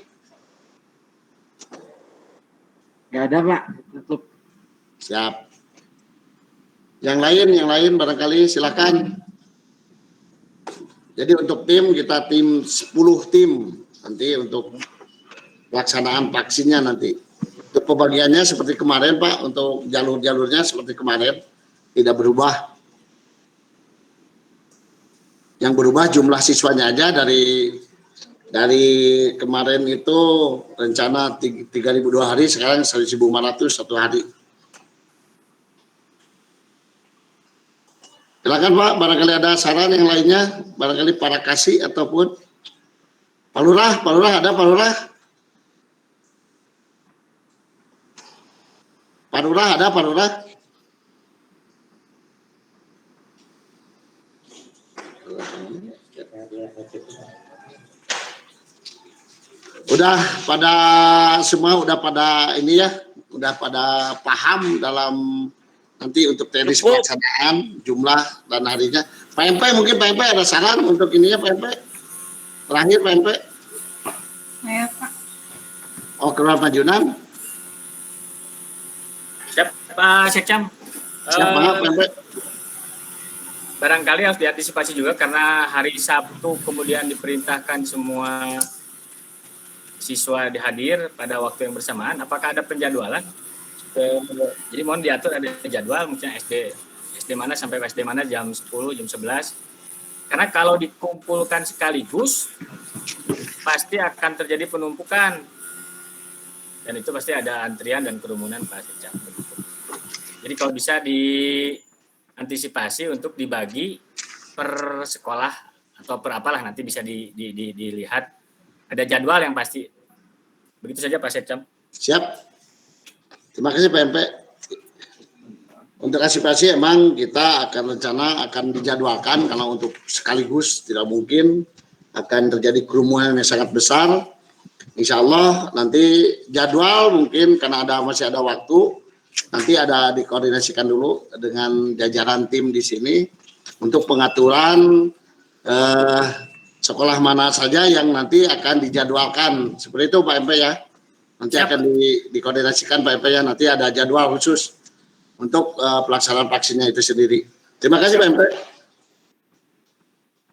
Nggak ada Pak, tutup. Siap. Yang lain barangkali silakan. Jadi untuk tim kita tim 10 tim nanti untuk pelaksanaan vaksinnya nanti. Untuk pembagiannya seperti kemarin Pak, untuk jalur-jalurnya seperti kemarin tidak berubah. Yang berubah jumlah siswanya aja dari kemarin itu rencana 3.000 2 hari, sekarang 1.500 satu hari. Silakan Pak, barangkali ada saran yang lainnya, barangkali para kasih ataupun Pak Lurah ada Pak Lurah? Pak Lurah ada Pak Lurah? Udah pada semua udah pada ini ya, udah pada paham dalam nanti untuk teknis pelaksanaan, jumlah dan harinya. Pak MP mungkin Pak MP ada saran untuk ininya Pak MP? Terakhir Pak MP? Saya Pak. Oh, Kelurahan Panjunan? Siap, Pak Sekcam. Siap banget Pak MP. Barangkali harus diantisipasi juga karena hari Sabtu kemudian diperintahkan semua siswa dihadir pada waktu yang bersamaan. Apakah ada penjadwalan? Jadi mohon diatur ada jadwal mungkin SD mana sampai SD mana jam 10, jam 11. Karena kalau dikumpulkan sekaligus pasti akan terjadi penumpukan. Dan itu pasti ada antrian dan kerumunan Pak Sekcam. Jadi kalau bisa diantisipasi untuk dibagi per sekolah atau per apalah nanti bisa dilihat. Ada jadwal yang pasti. Begitu saja Pak Sekcam. Siap. Terima kasih Pak MP. Untuk antisipasi emang kita akan rencana akan dijadwalkan karena untuk sekaligus tidak mungkin akan terjadi kerumunan yang sangat besar. Insya Allah nanti jadwal mungkin karena masih ada waktu nanti ada dikoordinasikan dulu dengan jajaran tim di sini untuk pengaturan sekolah mana saja yang nanti akan dijadwalkan. Seperti itu Pak MP ya. Nanti akan dikoordinasikan Pak MP ya. Nanti ada jadwal khusus untuk pelaksanaan vaksinnya itu sendiri. Terima kasih Pak MP.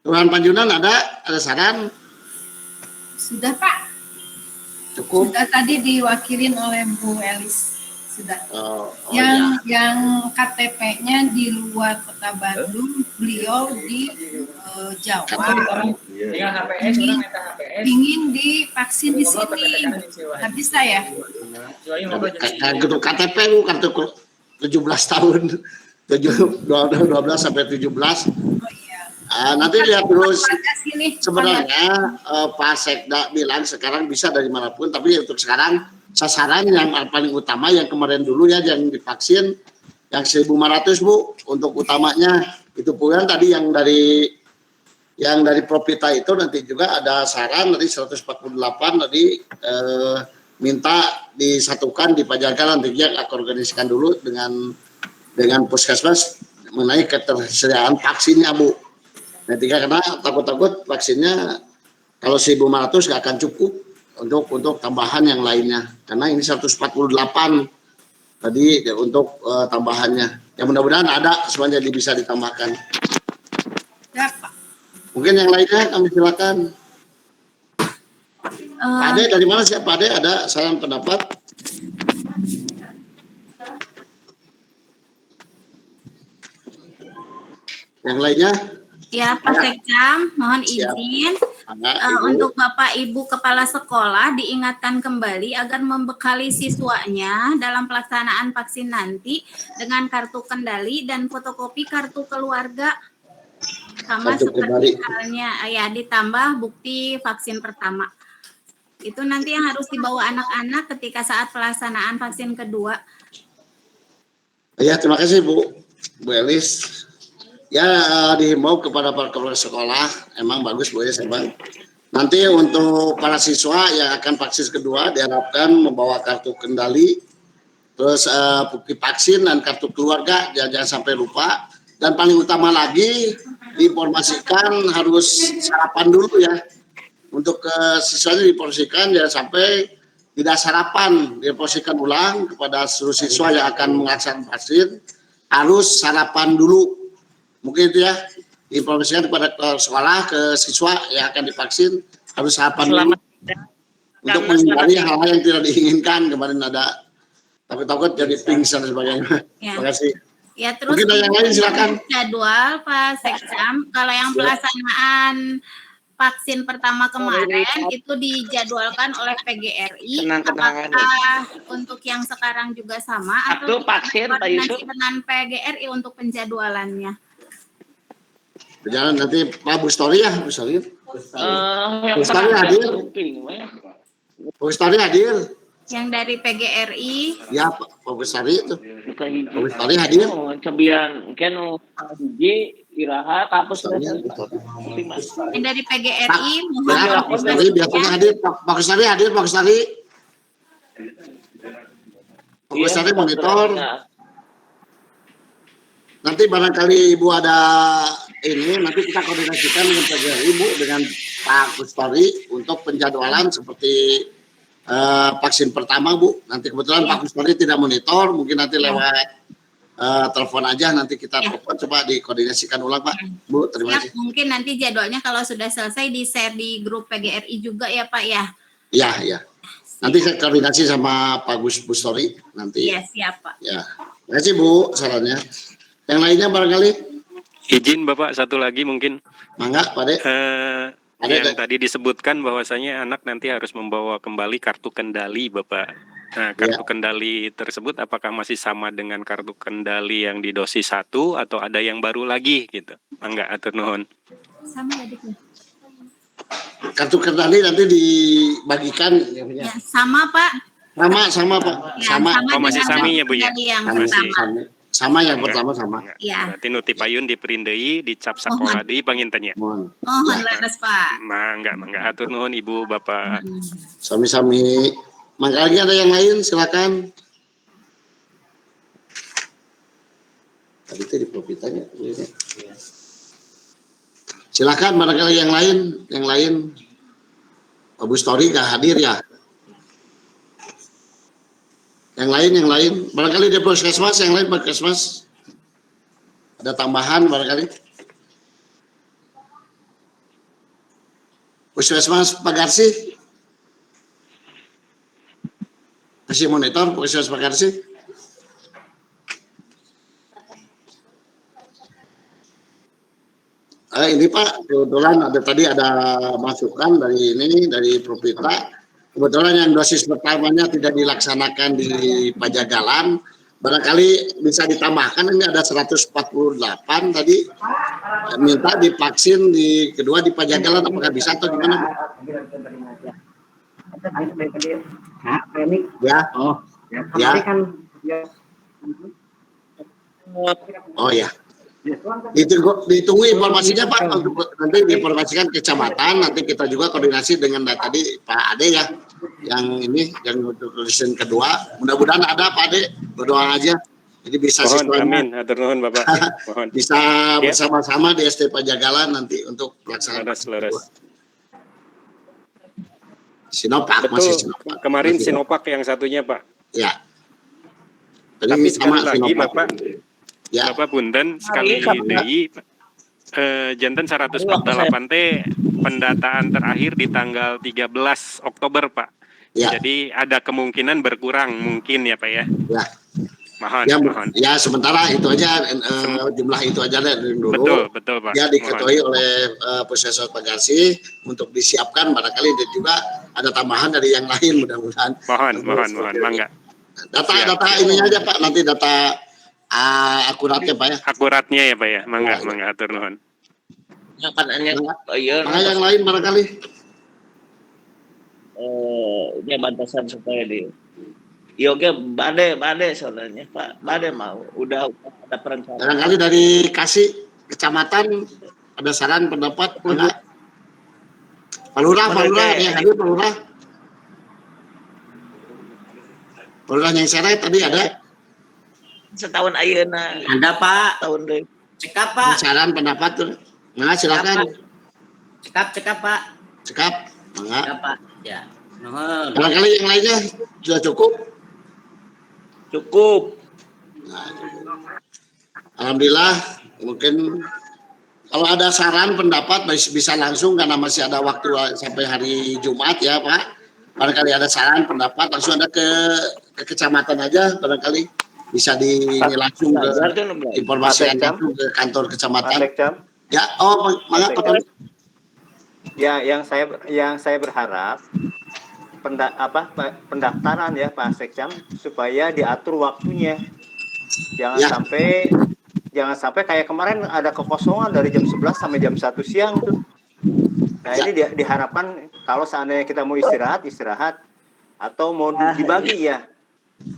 Kelurahan Panjunan ada saran? Sudah Pak. Cukup. Sudah tadi diwakilin oleh Bu Elis. Sudah. Yang KTP-nya di luar Kota Bandung, beliau di Jawa. Tinggal HPS, orang minta HPS. Ingin divaksin di sini. Nggak bisa ya? Kartu KTP Bu, kartu 17 tahun. 12 sampai 17. Nanti lihat terus. Sebenarnya Pak Sekda bilang sekarang bisa dari manapun, tapi untuk sekarang sasaran yang paling utama yang kemarin dulu ya yang divaksin yang 1.500 Bu untuk utamanya itu pun tadi yang dari Propita itu nanti juga ada saran nanti 148 tadi minta disatukan di Pajagalan nantinya akan organisasikan dulu dengan puskesmas mengenai ketersediaan vaksinnya Bu. Nanti karena takut-takut vaksinnya kalau 1.500 nggak akan cukup untuk tambahan yang lainnya karena ini 148 tadi untuk tambahannya yang mudah-mudahan ada semuanya bisa ditambahkan. Ya, Pak. Mungkin yang lainnya kami silakan. Pak Ade dari mana sih Pak Ade ada saran pendapat? Yang lainnya? Ya, Pak Sekcam, mohon izin untuk Bapak Ibu Kepala Sekolah diingatkan kembali agar membekali siswanya dalam pelaksanaan vaksin nanti dengan kartu kendali dan fotokopi kartu keluarga sama seperti halnya ya ditambah bukti vaksin pertama. Itu nanti yang harus dibawa anak-anak ketika saat pelaksanaan vaksin kedua. Ya, terima kasih Bu Elis. Ya dihimbau kepada para kepala sekolah, emang bagus Bu ya Bang. Nanti untuk para siswa yang akan vaksin kedua diharapkan membawa kartu kendali, terus bukti vaksin dan kartu keluarga, jangan sampai lupa. Dan paling utama lagi diinformasikan harus sarapan dulu ya. Untuk siswanya diinformasikan jangan sampai tidak sarapan, diinformasikan ulang kepada seluruh siswa yang akan melaksanakan vaksin harus sarapan dulu. Mungkin itu ya diinformasikan kepada sekolah, ke siswa yang akan divaksin harus sarapan dulu untuk menghindari hal-hal yang tidak diinginkan. Kemarin ada takut-takut jadi pingsan dan sebagainya. Ya. Terima kasih. Ya, terus mungkin yang lain silakan. Jadwal Pak Sekcam, kalau yang pelaksanaan vaksin pertama kemarin itu dijadwalkan oleh PGRI. Apakah untuk yang sekarang juga sama atau koordinasi dengan PGRI untuk penjadwalannya? Jangan nanti Pak Bustori ya, Bustori. Bustori hadir. Bustori hadir. Yang dari PGRI. Ya Pak Bustori itu. Pak Bustori hadir. Kemudian kan hiji istirahat apa Yang dari PGRI Ya, Pak Kustari biasanya hadir. Pak Kustari hadir, Pak Kustari. Pak Kustari monitor. Nanti barangkali Ibu ada ini, nanti kita koordinasikan dengan PGRI Ibu dengan Pak Kustari untuk penjadwalan seperti vaksin pertama Bu. Nanti kebetulan Pak Kustari tidak monitor, mungkin nanti lewat telepon aja, nanti kita telepon, coba dikoordinasikan ulang Pak. Bu, terima kasih. Mungkin nanti jadwalnya kalau sudah selesai di-share di grup PGRI juga ya Pak ya. Iya, iya. Nanti saya koordinasi sama Pak Bustori nanti. Iya, siap Pak. Ya. Terima kasih Bu sarannya. Yang lainnya barangkali? Izin Bapak satu lagi mungkin. Mangga, Pak De. Yang tadi disebutkan bahwasanya anak nanti harus membawa kembali kartu kendali Bapak. Nah, kartu kendali tersebut apakah masih sama dengan kartu kendali yang di dosis 1 atau ada yang baru lagi gitu? Mangga atur nuhun. Sama ya, Dik. Kartu kendali nanti dibagikan. Ya, sama Pak. Sama Pak. Ya, Sama. Oh, masih sami ya Bu ya? Yang Masih. pertama. Sama yang pertama sama. Ya. Berarti nuti payun diperindeui, dicap sakola deui pangintennya. Mohon. Mohon leres Pak. Mangga atur nuhun Ibu Bapak. Sami-sami. Mangga lagi ada yang lain, silakan. Tadi itu di propitanya. Silakan barangkali yang lain. Pak Bustori nggak hadir ya? Yang lain. Barangkali di Puskesmas, yang lain Puskesmas. Ada tambahan barangkali. Puskesmas Pagarsi. Masih monitor Puskesmas Pagarsi. Ini Pak, kebetulan ada masukan dari Propita. Kebetulan yang dosis pertamanya tidak dilaksanakan di Pajagalan, barangkali bisa ditambahkan, ini ada 148 tadi minta divaksin di kedua di Pajagalan, apakah bisa atau gimana? Ya. Oh ya. Ditunggu informasinya Pak, nanti diinformasikan kecamatan, nanti kita juga koordinasi dengan tadi Pak Ade ya, yang dosis kedua, mudah-mudahan ada Pak Ade, berdoa aja, jadi bisa Amin, atur nuhun Bapak. Mohon. Bisa bersama-sama di SD Pajagalan nanti untuk pelaksanaan. Sinovac Betul. masih Sinovac. Kemarin Sinovac yang satunya Pak. Ya. Tapi sekali lagi Sinovac. Bapak. Ya. Bapak punten sekali deui janten 148 teh pendataan terakhir di tanggal 13 Oktober Pak. Ya. Jadi ada kemungkinan berkurang mungkin ya Pak ya. Ya. Mohon. Ya sementara itu aja jumlah itu aja dari dulu. Betul Pak. Ya diketuai oleh Puskesmas Pagarsi untuk disiapkan, barangkali juga ada tambahan dari yang lain mudah-mudahan. Mohon mangga. Data ininya aja Pak, nanti data akuratnya Pak ya. Akuratnya ya Pak ya. Mangga atur nuhun. Yang lain barangkali. Ini batasan supaya di Yoga bade soalnya Pak, bade mau udah ada perencanaan. Barangkali dari Kasih kecamatan ada saran pendapat enggak? Pak Lurah yang hadir Pak Lurah. Pak Lurah yang seret tadi ada. Setahun ayeuna. Ada Pak, tahun deui. Cekap Pak. Saran pendapat tuh. Nah, silakan. Cekap Pak. Cekap. Mangga. Pak. Ya. Nuhun. Barangkali yang lainnya sudah cukup. Nah, alhamdulillah, mungkin kalau ada saran pendapat bisa langsung karena masih ada waktu sampai hari Jumat ya Pak. Barangkali ada saran pendapat langsung ada ke kecamatan aja, barangkali bisa langsung ke informasi langsung ke kantor kecamatan. Ya, Pak Tony. Ya, yang saya berharap pendaftaran ya Pak Sekcam supaya diatur waktunya. Jangan sampai kayak kemarin ada kekosongan dari jam 11 sampai jam 1 siang tuh. Nah, ini diharapkan kalau seandainya kita mau istirahat atau mau dibagi ya.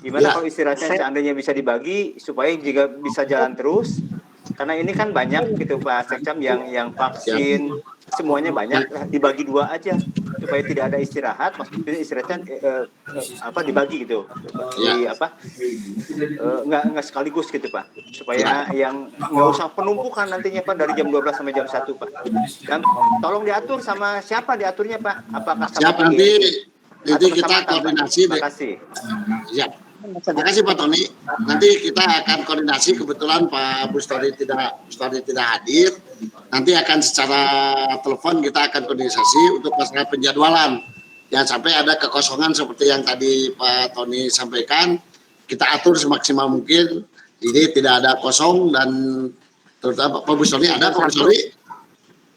Gimana kalau istirahatnya seandainya bisa dibagi supaya juga bisa jalan terus. Karena ini kan banyak gitu Pak Sekcam yang vaksin semuanya banyak, dibagi 2 aja supaya tidak ada istirahat, maksudnya istirahatnya dibagi gitu, nggak sekaligus gitu Pak, supaya yang nggak usah penumpukan nantinya Pak dari jam 12 sampai jam 1 Pak. Dan tolong diatur sama siapa diaturnya Pak? Apakah sama siap, nanti kita koordinasi. Terima kasih. Ya. Terima kasih Pak Tony. Nanti kita akan koordinasi, kebetulan Pak Bustori tidak hadir. Nanti akan secara telepon kita akan koordinasi untuk masalah penjadwalan. Jangan sampai ada kekosongan seperti yang tadi Pak Tony sampaikan. Kita atur semaksimal mungkin. Jadi tidak ada kosong, dan terutama Pak Bustori ada, Pak Bustori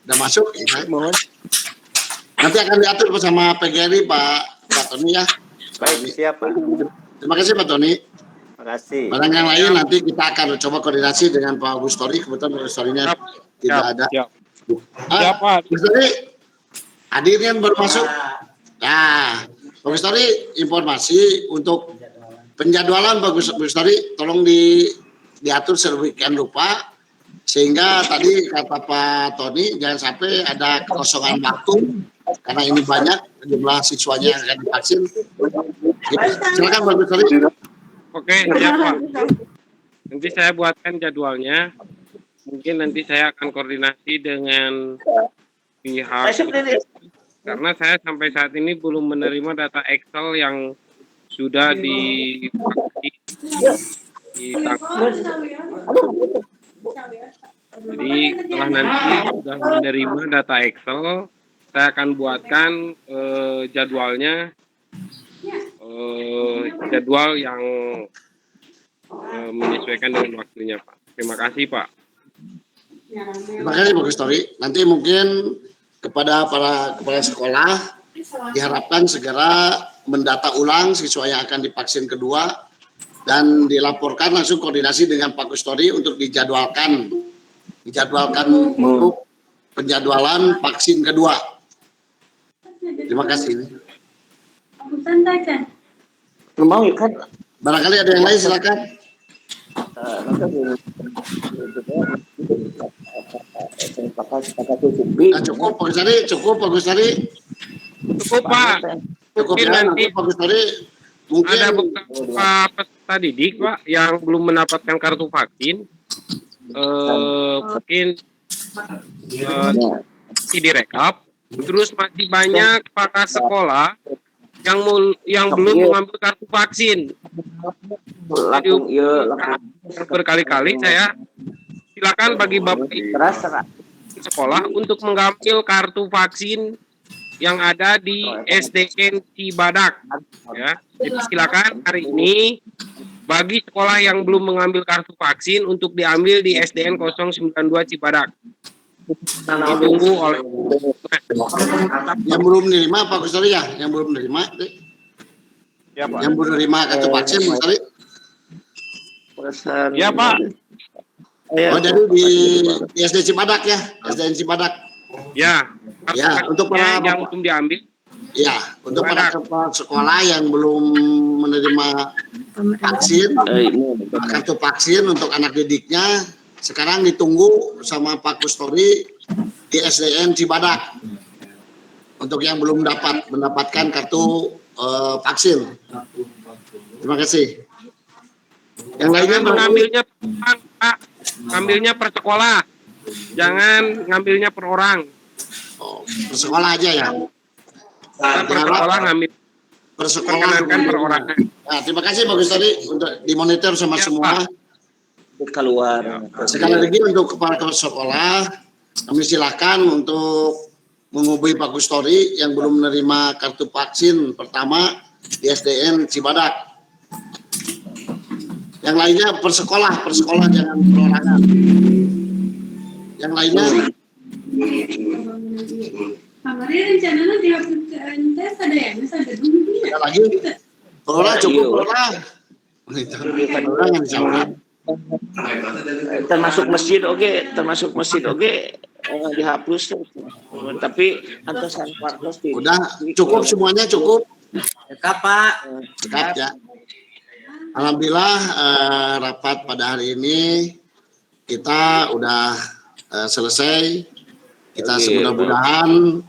udah masuk. Ya. Nanti akan diatur bersama PGRI Pak Tony ya. Baik, siap Pak. Terima kasih Pak Tony. Terima kasih. Barang yang lain nanti kita akan coba koordinasi dengan Pak Bustori. Kebetulan Pak Bustorinya tidak ada. Pak Bustori, hadirnya baru masuk. Nah, Pak Bustori, informasi untuk penjadwalan Pak Bustori, tolong diatur sedemikian rupa sehingga tadi kata Pak Tony jangan sampai ada kekosongan waktu karena ini banyak jumlah siswanya yang akan divaksin. Silakan Pak Bustori. Oke, siap Pak. Nanti saya buatkan jadwalnya. Mungkin nanti saya akan koordinasi dengan pihak, karena saya sampai saat ini belum menerima data Excel yang sudah di Jadi setelah nanti sudah menerima data Excel, saya akan buatkan jadwalnya, jadwal yang menyesuaikan dengan waktunya Pak. Terima kasih Pak. Terima kasih Pak Bustori. Nanti mungkin kepada para kepala sekolah diharapkan segera mendata ulang siswa yang akan divaksin kedua dan dilaporkan langsung koordinasi dengan Pak Bustori untuk dijadwalkan untuk penjadwalan vaksin kedua. Terima kasih. Mau kan? Barangkali ada yang lain, silakan. Cukup Pak Bustori, cukup Pak Bustori. Cukup Pak. Cukup ya, nanti Pak Bustori mungkin ada beberapa peserta didik Pak yang belum mendapatkan kartu vaksin. Mungkin masih direkap. Terus masih banyak para sekolah yang belum mengambil kartu vaksin. Jadi berkali-kali saya silakan bagi Bapak Ibu sekolah untuk mengambil kartu vaksin yang ada di SDN Cibadak. Ya, jadi silakan hari ini bagi sekolah yang belum mengambil kartu vaksin untuk diambil di SDN 092 Cibadak. Ditunggu oleh yang belum menerima Pak Bustori ya, yang belum menerima, yang belum menerima kartu vaksin Pak Bustori. Ya Pak. Oh jadi di SD Cibadak ya, SDN Cibadak. Ya. Ya untuk para yang belum diambil. Ya untuk para kepala sekolah yang belum menerima vaksin, kartu vaksin untuk anak didiknya sekarang ditunggu sama Pak Bustori di SDN Cibadak untuk yang belum mendapatkan kartu vaksin. Terima kasih. Yang lainnya mengambilnya Pak, ngambilnya per sekolah, jangan ngambilnya per orang. Oh, per sekolah aja ya. Per sekolah ngambil. Per sekolah per orang. Nah, terima kasih Pak Bustori untuk dimonitor sama semua. Keluar. Sekali lagi untuk kepala sekolah, kami silakan untuk menghubungi Pak Bustori yang belum menerima kartu vaksin pertama di SDN Cibadak. Yang lainnya per sekolah jangan perorangan. Yang lainnya ada lagi. Perolah cukup perolah. Perorangan sama. Termasuk masjid oke dihapus, tapi antasan partos udah cukup semuanya cukup. Cekap Pak. Cekap ya. Alhamdulillah rapat pada hari ini kita udah selesai. Kita mudah-mudahan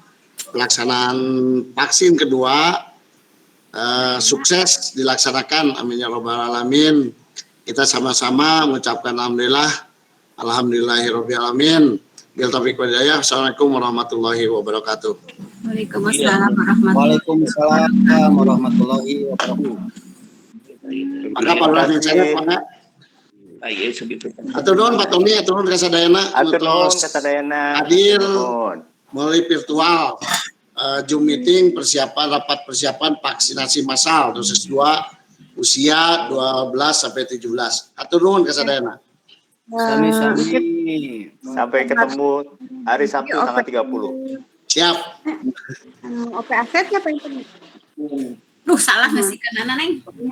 pelaksanaan vaksin kedua sukses dilaksanakan, amin ya rabbal alamin. Kita sama-sama mengucapkan alhamdulillahirabbil alamin. Bil taufiq wal hidayah. Assalamualaikum warahmatullahi wabarakatuh. Waalaikumsalam warahmatullahi wabarakatuh. Maka Pak saya Pak. Atur nuhun Pak Tommy, atur nuhun kasadayana. Atur nuhun kasadayana. Hadir melalui virtual Zoom meeting rapat persiapan vaksinasi massal dosis 2 usia 12 sampai 17. Atur nuhun kasadayana. Sampai ketemu hari Sabtu tanggal 30. Siap. Oke, asetnya apa itu? Salah ngasih ke Nana, Neng.